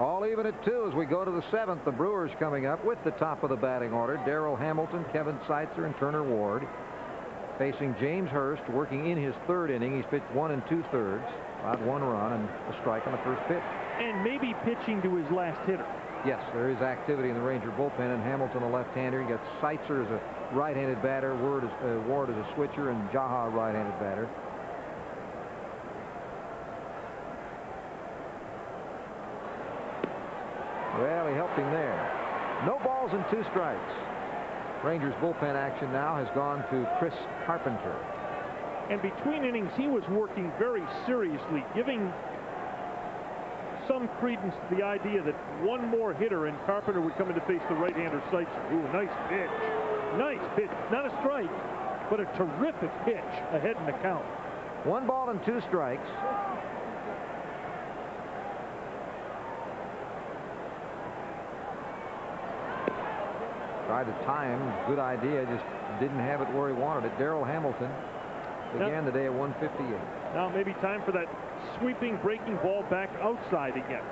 All even at 2 as we go to the 7th. The Brewers coming up with the top of the batting order. Darrell Hamilton, Kevin Seitzer, and Turner Ward. Facing James Hurst, working in his 3rd inning. He's pitched 1 2/3, allowed 1 run and a strike on the first pitch. And maybe pitching to his last hitter. Yes, there is activity in the Ranger bullpen, and Hamilton a left-hander. You got Seitzer as a right-handed batter, Ward as a switcher, and Jaha a right-handed batter. Well, he helped him there. No balls and 2 strikes. Rangers bullpen action now has gone to Chris Carpenter. And between innings, he was working very seriously, giving some credence to the idea that one more hitter and Carpenter would come in to face the right-hander Seitzer. Ooh, nice pitch. Nice pitch. Not a strike, but a terrific pitch ahead in the count. 1 ball and 2 strikes. Tried to time, good idea, just didn't have it where he wanted it. Darrell Hamilton began the day at 158. Now maybe time for that sweeping, breaking ball back outside again.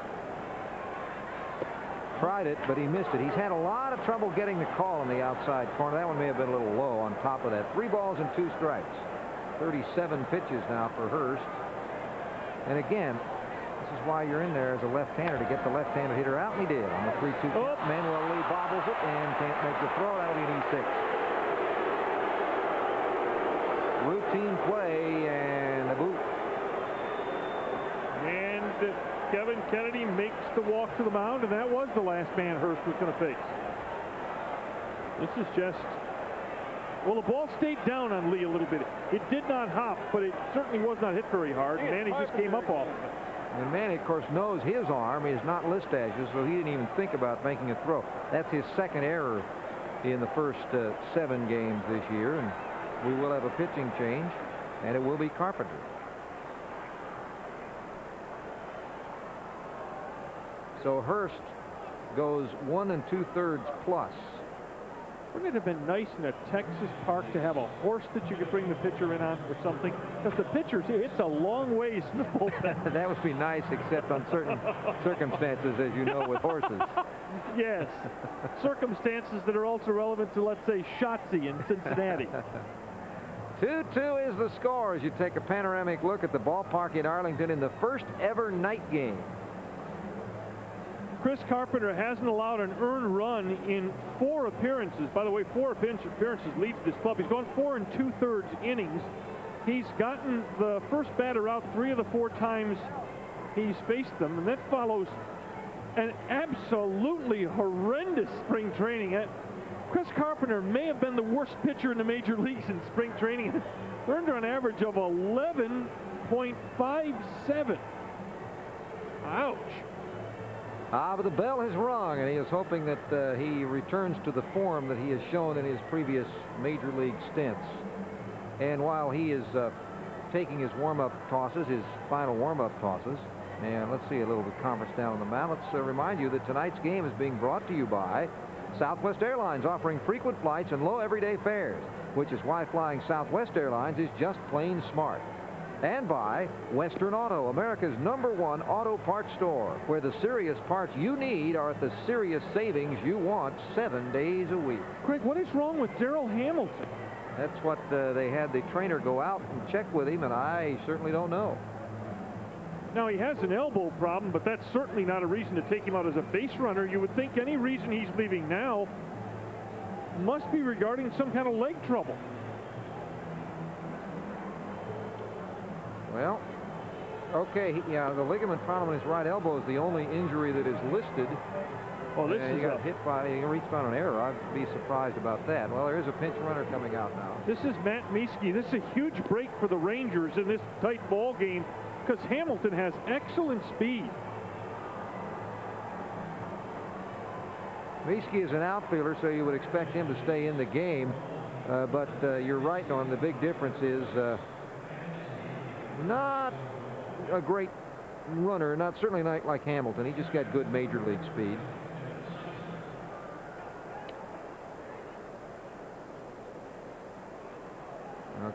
Tried it, but he missed it. He's had a lot of trouble getting the call in the outside corner. That one may have been a little low on top of that. 3 balls and 2 strikes. 37 pitches now for Hurst. And again, this is why you're in there as a left-hander, to get the left-handed hitter out, and he did on the 3-2. Oh. Manuel Lee bobbles it and can't make the throw. That'll be an E6. Routine play and a boot. And Kevin Kennedy makes the walk to the mound, and that was the last man Hurst was going to face. This is just, well, the ball stayed down on Lee a little bit. It did not hop, but it certainly was not hit very hard. Manny just came up off of it. And Manny, of course, knows his arm is not Listach's, so he didn't even think about making a throw. That's his 2nd error in the first 7 games this year, and we will have a pitching change, and it will be Carpenter. So Hurst goes 1 2/3 plus. Wouldn't it have been nice in a Texas park to have a horse that you could bring the pitcher in on or something? Because the pitcher's here, it's a long ways in the bullpen. That would be nice, except on certain circumstances, as you know, with horses. Yes. Circumstances that are also relevant to, let's say, Shotzi in Cincinnati. 2-2 is the score as you take a panoramic look at the ballpark in Arlington in the first ever night game. Chris Carpenter hasn't allowed an earned run in 4 appearances. By the way, 4 appearances leads this club. He's gone 4 2/3 innings. He's gotten the first batter out 3 of the 4 times he's faced them, and that follows an absolutely horrendous spring training. Chris Carpenter may have been the worst pitcher in the major leagues in spring training. Earned an average of 11.57. Ouch. But the bell has rung, and he is hoping that he returns to the form that he has shown in his previous major league stints. And while he is taking his warm-up tosses, his final warm-up tosses, and let's see a little bit of conference down on the mound. Let's remind you that tonight's game is being brought to you by Southwest Airlines, offering frequent flights and low everyday fares, which is why flying Southwest Airlines is just plain smart. And by Western Auto, America's #1 auto parts store, where the serious parts you need are at the serious savings you want 7 days a week. Craig, what is wrong with Darrell Hamilton? That's what they had the trainer go out and check with him, and I certainly don't know. Now, he has an elbow problem, but that's certainly not a reason to take him out as a base runner. You would think any reason he's leaving now must be regarding some kind of leg trouble. Well, okay, yeah, the ligament problem in his right elbow is the only injury that is listed. Oh, this he got hit by, he reached on an error. I'd be surprised about that. Well, there is a pinch runner coming out now. This is Matt Mieske. This is a huge break for the Rangers in this tight ball game because Hamilton has excellent speed. Mieske is an outfielder, so you would expect him to stay in the game. But you're right, Norm. The big difference is not a great runner, certainly not like Hamilton. He just got good major league speed.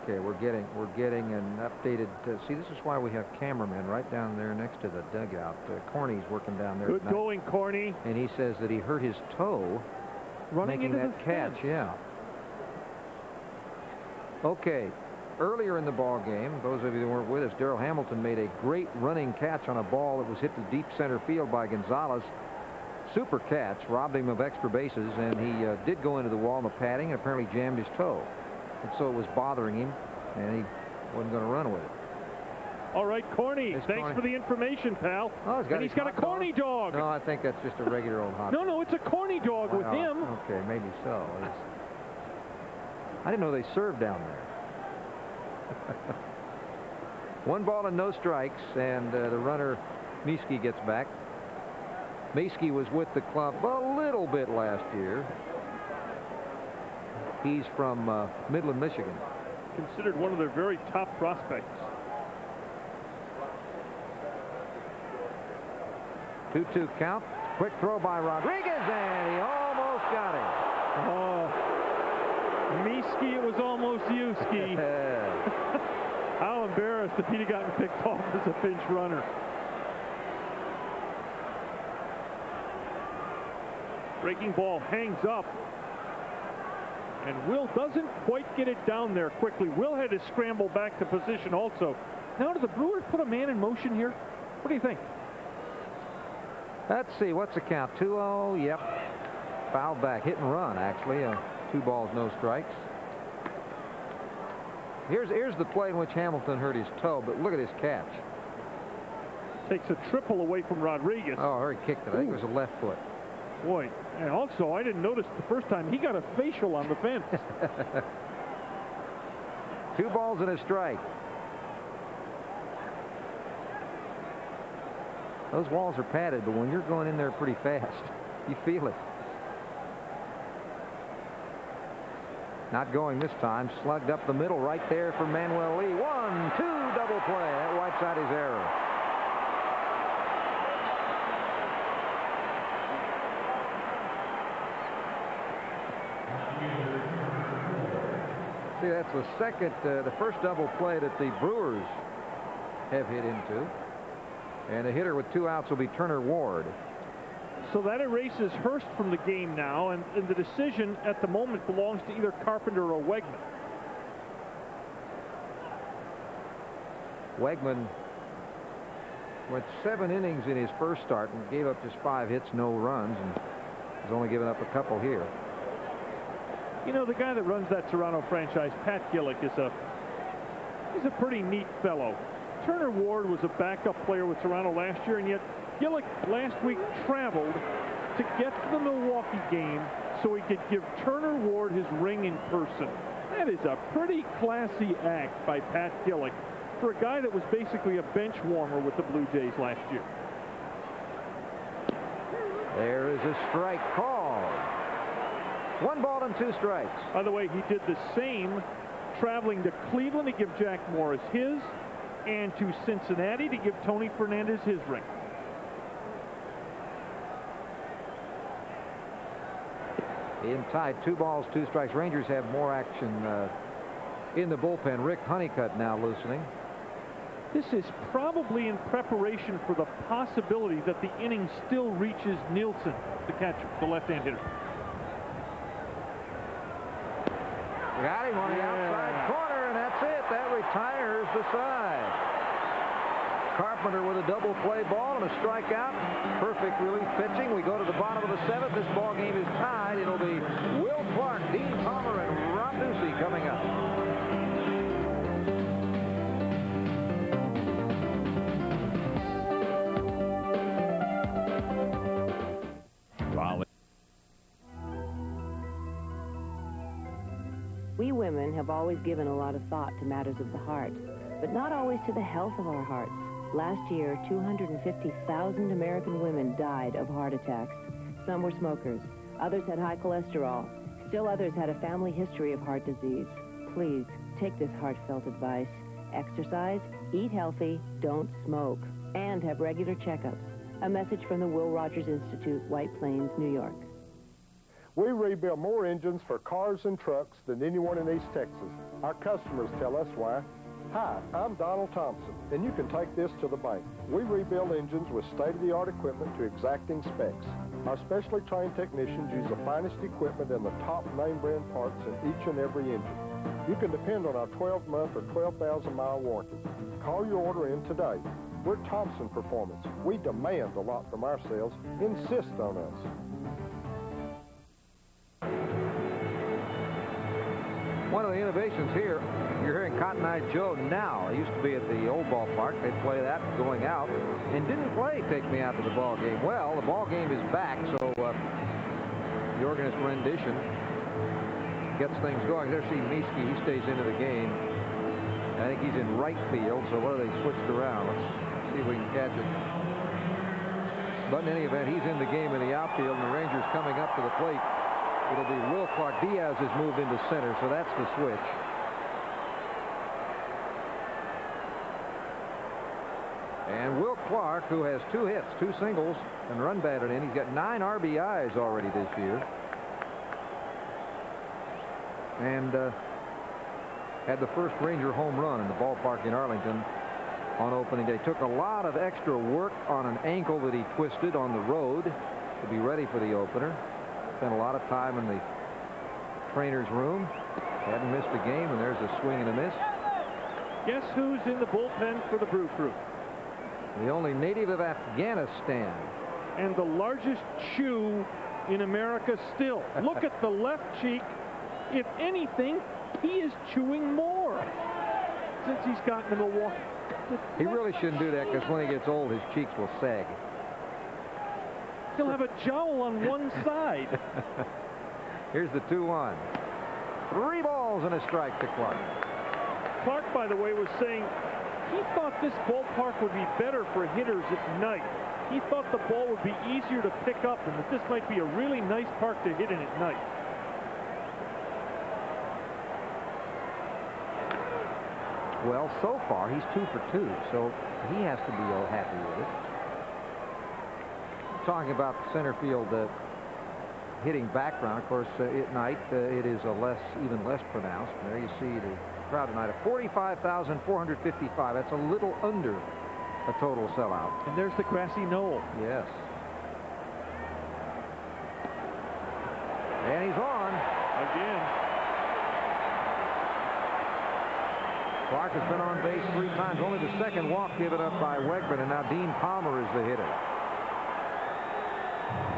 Okay, we're getting an updated. See, this is why we have cameramen right down there next to the dugout. Corny's working down there. Good going, Corny. And he says that he hurt his toe making that catch. Yeah. Okay. Earlier in the ball game, those of you that weren't with us, Darrell Hamilton made a great running catch on a ball that was hit to deep center field by Gonzalez. Super catch, robbed him of extra bases, and he did go into the wall in the padding and apparently jammed his toe. And so it was bothering him, and he wasn't going to run with it. All right, Corny, thanks for the information, pal. Oh, he's got a Corny dog. No, I think that's just a regular old hot dog. No, it's a Corny dog with him. Okay, maybe so. I didn't know they served down there. 1 ball and no strikes, and the runner, Mieske, gets back. Mieske was with the club a little bit last year. He's from Midland, Michigan. Considered one of their very top prospects. 2-2 count. Quick throw by Rodriguez, and he almost got it. Oh, Mieske, it was almost Yuski. How embarrassed if he'd have gotten picked off as a pinch runner. Breaking ball hangs up. And Will doesn't quite get it down there quickly. Will had to scramble back to position also. Now, do the Brewers put a man in motion here? What do you think? Let's see. What's the count? 2-0. Yep. Foul back. Hit and run, actually. 2 balls, no strikes. Here's the play in which Hamilton hurt his toe, but look at his catch. Takes a triple away from Rodriguez. Oh, he kicked it. I think it was a left foot. Boy, and also I didn't notice the first time he got a facial on the fence. 2 balls and a strike. Those walls are padded, but when you're going in there pretty fast, you feel it. Not going this time. Slugged up the middle right there for Manuel Lee. 1-2 double play. That wipes out his error. See, that's the second, the first double play that the Brewers have hit into. And the hitter with 2 outs will be Turner Ward. So that erases Hurst from the game now, and the decision at the moment belongs to either Carpenter or Wegman. Wegman went 7 innings in his first start and gave up just 5 hits, no runs, and has only given up a couple here. You know, the guy that runs that Toronto franchise, Pat Gillick, he's a pretty neat fellow. Turner Ward was a backup player with Toronto last year, and yet Gillick last week traveled to get to the Milwaukee game so he could give Turner Ward his ring in person. That is a pretty classy act by Pat Gillick for a guy that was basically a bench warmer with the Blue Jays last year. There is a strike called. 1 ball and 2 strikes. By the way, he did the same traveling to Cleveland to give Jack Morris his, and to Cincinnati to give Tony Fernandez his ring. In tied, 2 balls, 2 strikes. Rangers have more action in the bullpen. Rick Honeycutt now loosening. This is probably in preparation for the possibility that the inning still reaches Nielsen, the catcher, the left-hand hitter. Got him on the outside corner, and that's it. That retires the side. Carpenter with a double play ball and a strikeout. Perfect relief pitching. We go to the bottom of the 7th. This ball game is tied. It'll be Will Clark, Dean Palmer, and Rob Ducey coming up. We women have always given a lot of thought to matters of the heart, but not always to the health of our hearts. Last year, 250,000 American women died of heart attacks. Some were smokers. Others had high cholesterol. Still others had a family history of heart disease. Please, take this heartfelt advice. Exercise, eat healthy, don't smoke, and have regular checkups. A message from the Will Rogers Institute, White Plains, New York. We rebuild more engines for cars and trucks than anyone in East Texas. Our customers tell us why. Hi, I'm Donald Thompson, and you can take this to the bank. We rebuild engines with state-of-the-art equipment to exacting specs. Our specially trained technicians use the finest equipment and the top name brand parts in each and every engine. You can depend on our 12-month or 12,000-mile warranty. Call your order in today. We're Thompson Performance. We demand a lot from ourselves. Insist on us. One of the innovations here, you're hearing Cotton Eye Joe now. It used to be at the old ballpark. They'd play that going out and didn't play Take Me Out to the Ball Game. Well, the ball game is back, so the organist rendition gets things going. There's Steve Miesky. He stays into the game. I think he's in right field, so what are they switched around? Let's see if we can catch it. But in any event, he's in the game in the outfield, and the Rangers coming up to the plate. It'll be Will Clark. Diaz has moved into center, so that's the switch. And Will Clark, who has 2 hits, 2 singles, and run batted in. He's got 9 RBIs already this year. And had the first Ranger home run in the ballpark in Arlington on opening day. Took a lot of extra work on an ankle that he twisted on the road to be ready for the opener. Spent a lot of time in the trainer's room. Hadn't missed a game, and there's a swing and a miss. Guess who's in the bullpen for the Brew Crew? The only native of Afghanistan. And the largest chew in America still. Look at the left cheek. If anything, he is chewing more since he's gotten to Milwaukee. He really shouldn't do that, because when he gets old, his cheeks will sag. He'll have a jowl on one side. Here's the 2-1. 3 balls and a strike to Clark. Clark, by the way, was saying he thought this ballpark would be better for hitters at night. He thought the ball would be easier to pick up and that this might be a really nice park to hit in at night. Well, so far, he's 2 for 2, so he has to be all happy with it. Talking about the center field hitting background, of course, at night it is even less pronounced. There you see the crowd tonight of 45,455. That's a little under a total sellout. And there's the grassy knoll. Yes. And he's on again. Clark has been on base 3 times. Only the second walk given up by Wegman, and now Dean Palmer is the hitter.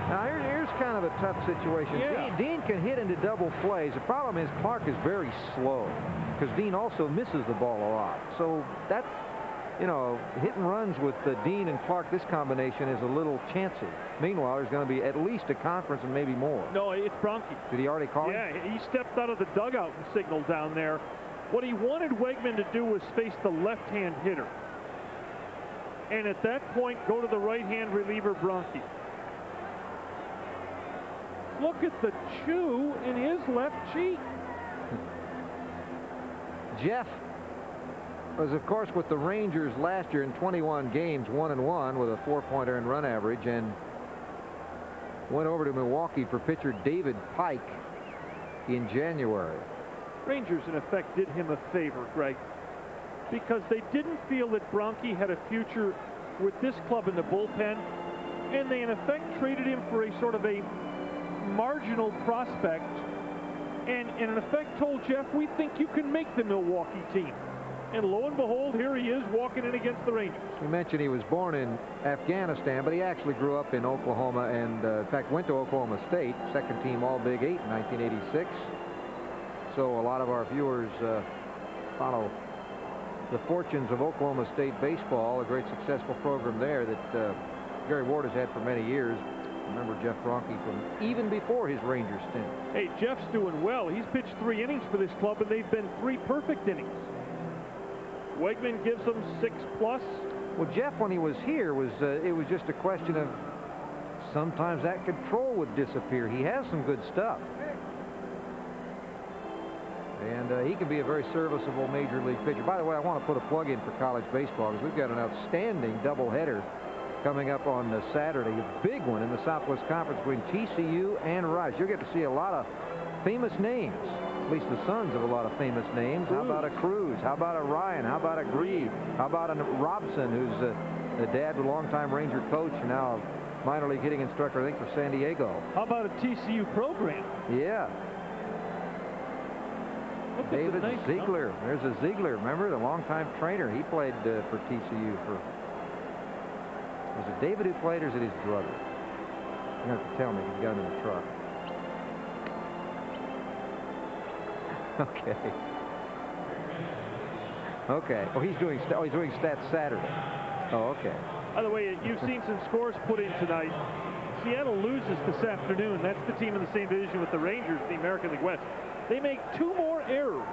Now, here's kind of a tough situation. Yeah. Dean can hit into double plays. The problem is Clark is very slow, because Dean also misses the ball a lot. So that's, you know, hit and runs with Dean and Clark, this combination is a little chancy. Meanwhile, there's going to be at least a conference and maybe more. No, it's Bronchi. Did he already call him? Yeah, he stepped out of the dugout and signaled down there. What he wanted Wegman to do was face the left-hand hitter. And at that point, go to the right-hand reliever, Bronchi. Look at the chew in his left cheek. Jeff was, of course, with the Rangers last year in 21 games, 1-1 with a 4-point earned run average, and went over to Milwaukee for pitcher David Pike in January. Rangers, in effect, did him a favor, Greg, because they didn't feel that Bronchi had a future with this club in the bullpen, and they, in effect, traded him for a sort of a marginal prospect, and in effect told Jeff, we think you can make the Milwaukee team. And lo and behold, here he is walking in against the Rangers. We mentioned he was born in Afghanistan, but he actually grew up in Oklahoma and, in fact, went to Oklahoma State, second team All-Big 8 in 1986. So a lot of our viewers follow the fortunes of Oklahoma State baseball, a great successful program there that Gary Ward has had for many years. Remember Jeff Bronchi from even before his Rangers stint. Hey, Jeff's doing well. He's pitched 3 innings for this club, and they've been 3 perfect innings. Wegman gives them 6+. Well, Jeff, when he was here, it was just a question of sometimes that control would disappear. He has some good stuff. And he can be a very serviceable major league pitcher. By the way, I want to put a plug in for college baseball, because we've got an outstanding doubleheader coming up on Saturday, a big one in the Southwest Conference between TCU and Rice. You'll get to see a lot of famous names at least the sons of a lot of famous names. How about a Cruz? How about a Ryan? How about a Grieve? How about a Robson, who's a dad, a longtime Ranger coach, and now a minor league hitting instructor, I think, for San Diego. How about a TCU program? Yeah. David Ziegler. There's a Ziegler, remember, the longtime trainer. He played for TCU for. Was it David who played, or is it his brother? You have to tell me. He's got him in the truck. Okay. Okay. Oh, he's doing stats Saturday. Oh, okay. By the way, you've seen some scores put in tonight. Seattle loses this afternoon. That's the team in the same division with the Rangers, the American League West. They make 2 more errors.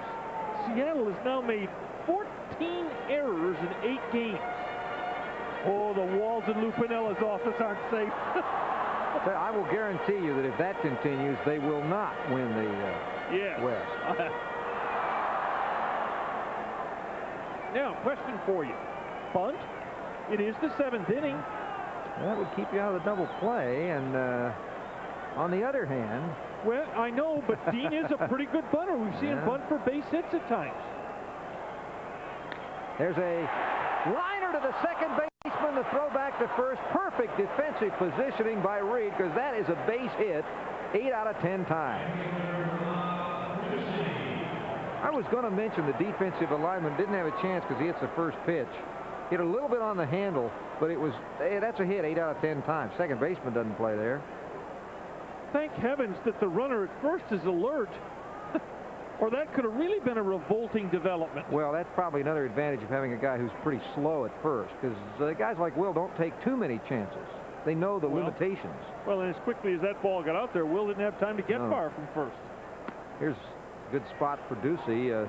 Seattle has now made 14 errors in 8 games. Oh, the walls in Lou Pinella's office aren't safe. I will guarantee you that if that continues, they will not win the West. Now, question for you. Bunt. It is the 7th inning. That would keep you out of the double play. And on the other hand... Well, I know, but Dean is a pretty good bunter. We've seen him bunt for base hits at times. There's a liner to the second baseman. The throw back to first. Perfect defensive positioning by Reed, because that is a base hit 8 out of 10 times. I was going to mention the defensive alignment didn't have a chance because he hits the first pitch. Hit a little bit on the handle, but it was that's a hit 8 out of 10 times. Second baseman doesn't play there. Thank heavens that the runner at first is alert, or that could have really been a revolting development. Well, that's probably another advantage of having a guy who's pretty slow at first, because guys like Will don't take too many chances. They know the limitations. Well, and as quickly as that ball got out there, Will didn't have time to get far from first. Here's a good spot for Ducey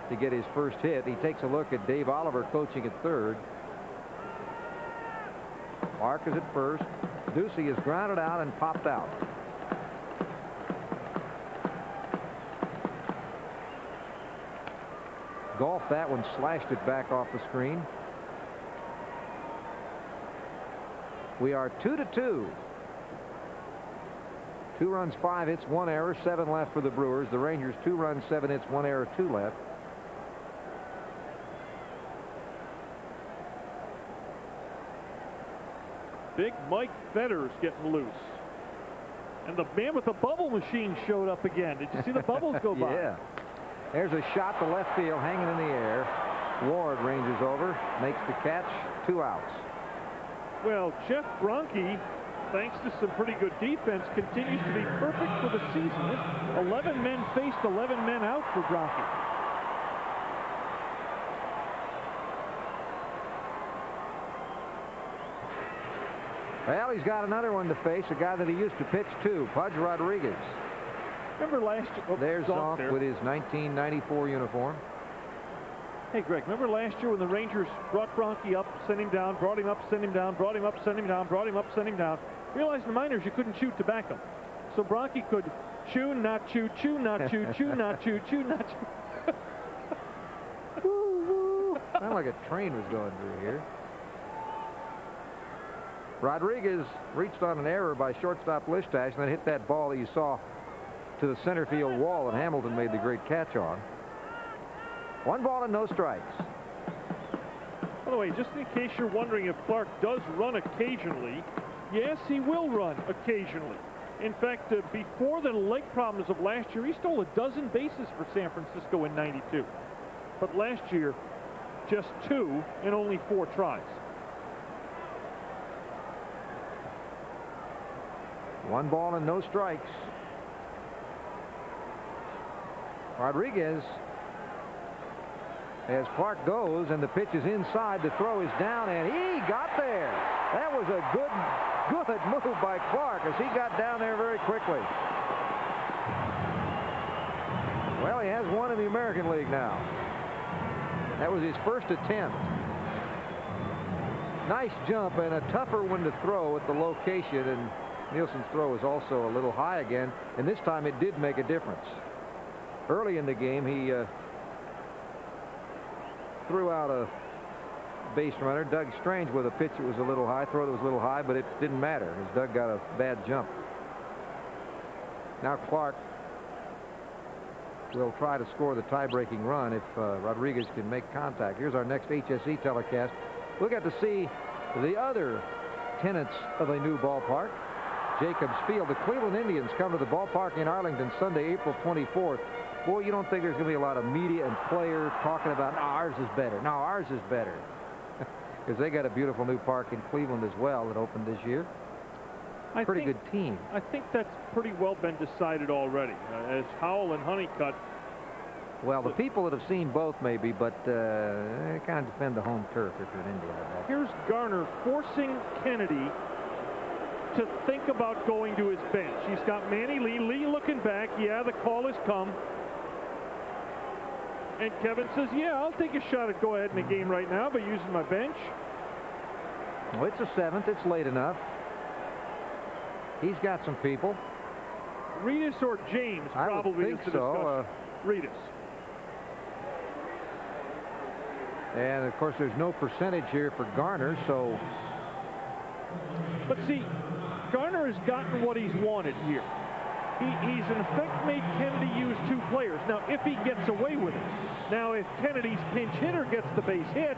to get his first hit. He takes a look at Dave Oliver coaching at third. Clark is at first. Ducey is grounded out and popped out. Golf that one, slashed it back off the screen. We are 2-2. 2 runs, 5 hits, 1 error, 7 left for the Brewers. The Rangers 2 runs, 7 hits, 1 error, 2 left. Big Mike Fetter's getting loose. And the man with the bubble machine showed up again. Did you see the bubbles go by? Yeah. There's a shot to left field, hanging in the air. Ward ranges over, makes the catch, 2 outs. Well, Jeff Bronke, thanks to some pretty good defense, continues to be perfect for the season. 11 men faced, 11 men out for Bronke. Well, he's got another one to face, a guy that he used to pitch to, Pudge Rodriguez. Remember last year? There's off with his 1994 uniform. Hey, Greg, remember last year when the Rangers brought Bronke up, sent him down, brought him up, sent him down, brought him up, sent him down, brought him up, sent him down. Realized in the minors you couldn't chew tobacco. So Bronke could chew, not chew, chew, not chew, chew, not chew, chew, not chew. Woo, woo. Sounded like a train was going through here. Rodriguez reached on an error by shortstop Listash and then hit that ball that you saw to the center field wall, and Hamilton made the great catch on. 1 ball and no strikes. By the way, just in case you're wondering if Clark does run occasionally, yes, he will run occasionally. In fact, before the leg problems of last year, he stole 12 bases for San Francisco in '92. But last year, just 2 and only 4 tries. 1 ball and no strikes. Rodriguez, as Clark goes and the pitch is inside, the throw is down and he got there. That was a good move by Clark as he got down there very quickly. Well, he has one in the American League now. That was his first attempt. Nice jump and a tougher one to throw at the location, and Nielsen's throw was also a little high again, and this time it did make a difference. Early in the game, he threw out a base runner, Doug Strange, with a pitch that was a little high, throw that was a little high, but it didn't matter as Doug got a bad jump. Now Clark will try to score the tie-breaking run if Rodriguez can make contact. Here's our next HSE telecast. We'll get to see the other tenants of a new ballpark, Jacobs Field. The Cleveland Indians come to the Ballpark in Arlington Sunday, April 24th. Boy, you don't think there's going to be a lot of media and players talking about, no, ours is better. No, ours is better. Because they got a beautiful new park in Cleveland as well that opened this year. Pretty good team. I think that's pretty well been decided already. As Howell and Honeycutt. Well, the people that have seen both maybe, but they kind of defend the home turf if you're an Indian. Here's Garner forcing Kennedy to think about going to his bench. He's got Manny Lee. Lee looking back. Yeah, the call has come. And Kevin says, yeah, I'll take a shot at go ahead in the game right now by using my bench. Well, it's the 7th. It's late enough. He's got some people. Reedus or James probably is the discussion. Reedus. And, of course, there's no percentage here for Garner, so. But, see, Garner has gotten what he's wanted here. He's, in effect, made Kennedy use 2 players. Now, if he gets away with it. Now, if Kennedy's pinch hitter gets the base hit,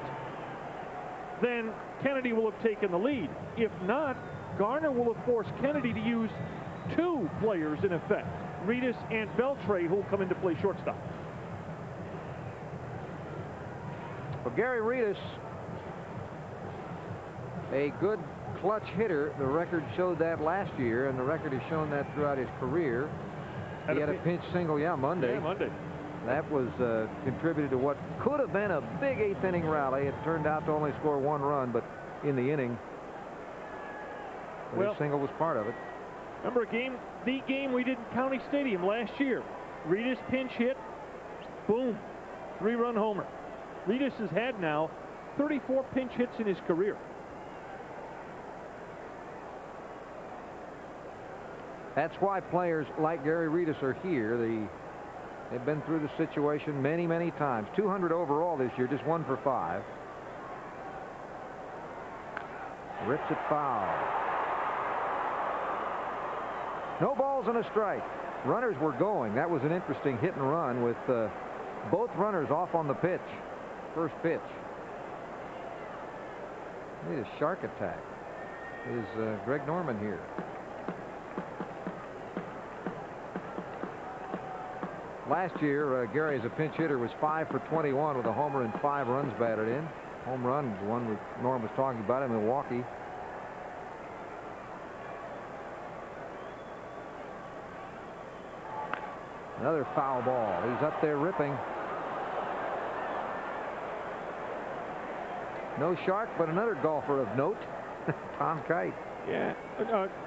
then Kennedy will have taken the lead. If not, Garner will have forced Kennedy to use 2 players, in effect. Reedus and Beltre, who will come into play shortstop. Well, Gary Reedus, a good clutch hitter. The record showed that last year, and the record has shown that throughout his career. He had a pinch single, Monday. Yeah, Monday. That was contributed to what could have been a big 8th inning rally. It turned out to only score 1 run, but in the inning, his single was part of it. Remember the game we did in County Stadium last year. Reedus pinch hit, boom, 3-run homer. Reedus has had now 34 pinch hits in his career. That's why players like Gary Reedus are here. They've been through the situation many, many times. 200 overall this year, just 1 for 5. Rips it foul. No balls and a strike. Runners were going. That was an interesting hit and run with both runners off on the pitch. First pitch. Need a shark attack. Is Greg Norman here? Last year, Gary as a pinch hitter was 5 for 21 with a homer and 5 runs batted in. Home run was one that Norm was talking about in Milwaukee. Another foul ball. He's up there ripping. No shark, but another golfer of note, Tom Kite. Yeah,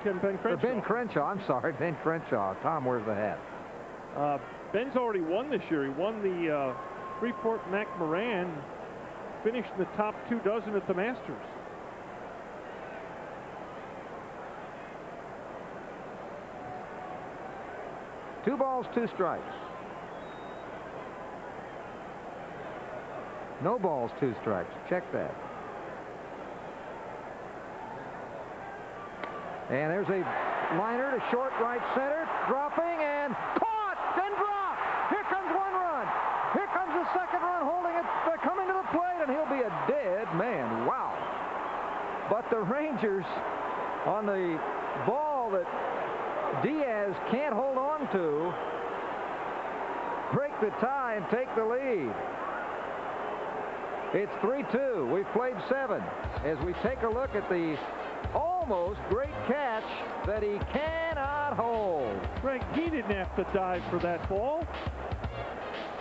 Ben Crenshaw. Ben Crenshaw, I'm sorry, Ben Crenshaw. Tom wears the hat. Ben's already won this year. He won the Freeport McMoran, finished in the top 2 dozen at the Masters. Two balls, 2 strikes. No balls, 2 strikes. Check that. And there's a liner to short right center, dropping and caught, then dropped. Here comes 1 run. Here comes the 2nd run, holding it, coming to the plate, and he'll be a dead man. Wow. But the Rangers, on the ball that Diaz can't hold on to, break the tie and take the lead. It's 3-2. We've played 7 as we take a look at the almost great catch that he cannot hold. Frank, he didn't have to dive for that ball.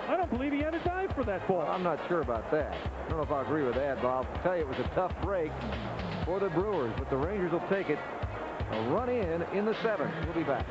I don't believe he had to dive for that ball. Well, I'm not sure about that. I don't know if I agree with that, but I'll tell you it was a tough break for the Brewers, but the Rangers will take it. A run in the 7th. We'll be back.